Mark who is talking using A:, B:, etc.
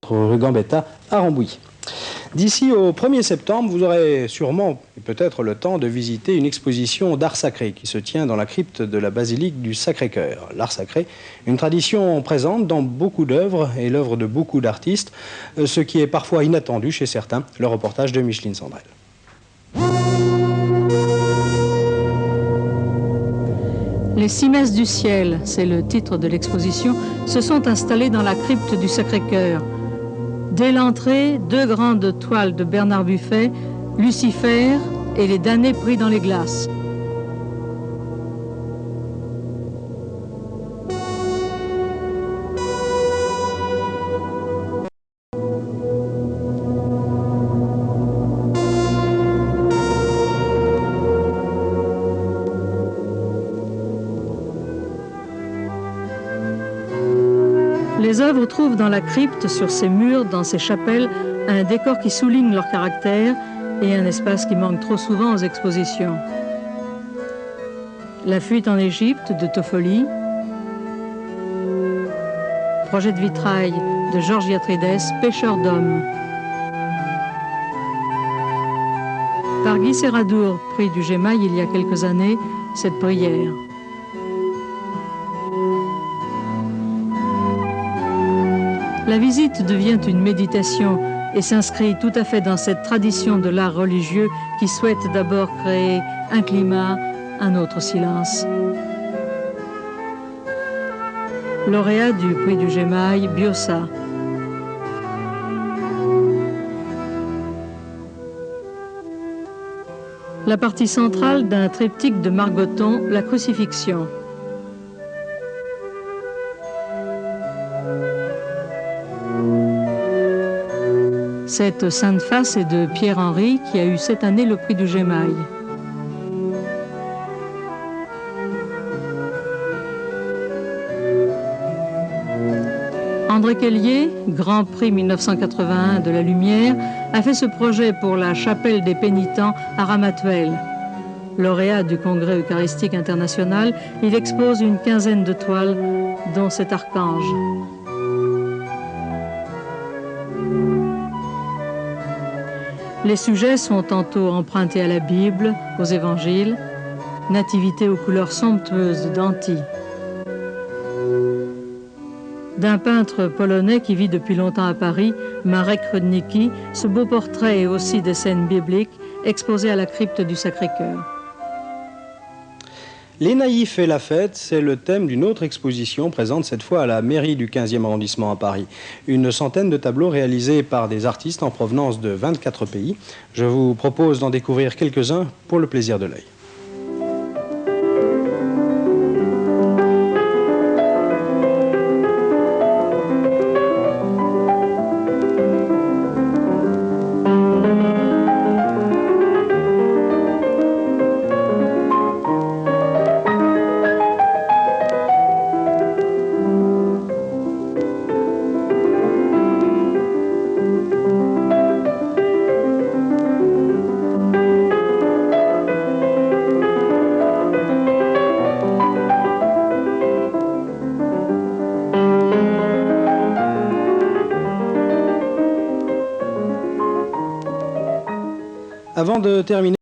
A: rue Gambetta à Rambouillet. D'ici au 1er septembre, vous aurez sûrement peut-être le temps de visiter une exposition d'art sacré qui se tient dans la crypte de la basilique du Sacré-Cœur. L'art sacré, une tradition présente dans beaucoup d'œuvres et l'œuvre de beaucoup d'artistes, ce qui est parfois inattendu chez certains. Le reportage de Micheline Sandrel.
B: Les 6 messes du ciel, c'est le titre de l'exposition, se sont installées dans la crypte du Sacré-Cœur. Dès l'entrée, 2 grandes toiles de Bernard Buffet, Lucifer et les damnés pris dans les glaces. Les œuvres trouvent dans la crypte, sur ses murs, dans ses chapelles, un décor qui souligne leur caractère et un espace qui manque trop souvent aux expositions. La fuite en Égypte de Toffoli, projet de vitrail de Georges Yatrides, Pêcheur d'hommes. Par Guy Serradour, prix du Gémail il y a quelques années, cette prière. La visite devient une méditation et s'inscrit tout à fait dans cette tradition de l'art religieux qui souhaite d'abord créer un climat, un autre silence. Lauréat du prix du Gémail, Biossa. La partie centrale d'un triptyque de Margoton, la crucifixion. Cette Sainte Face est de Pierre-Henry qui a eu cette année le prix du Gémail. André Kellier, Grand Prix 1981 de la Lumière, a fait ce projet pour la chapelle des pénitents à Ramatuelle. Lauréat du Congrès Eucharistique International, il expose une quinzaine de toiles, dont cet archange. Les sujets sont tantôt empruntés à la Bible, aux évangiles, nativité aux couleurs somptueuses d'Anti. D'un peintre polonais qui vit depuis longtemps à Paris, Marek Rudnicki, ce beau portrait et aussi des scènes bibliques exposées à la crypte du Sacré-Cœur.
A: Les naïfs et la fête, c'est le thème d'une autre exposition présente cette fois à la mairie du 15e arrondissement à Paris. Une centaine de tableaux réalisés par des artistes en provenance de 24 pays. Je vous propose d'en découvrir quelques-uns pour le plaisir de l'œil. Avant de terminer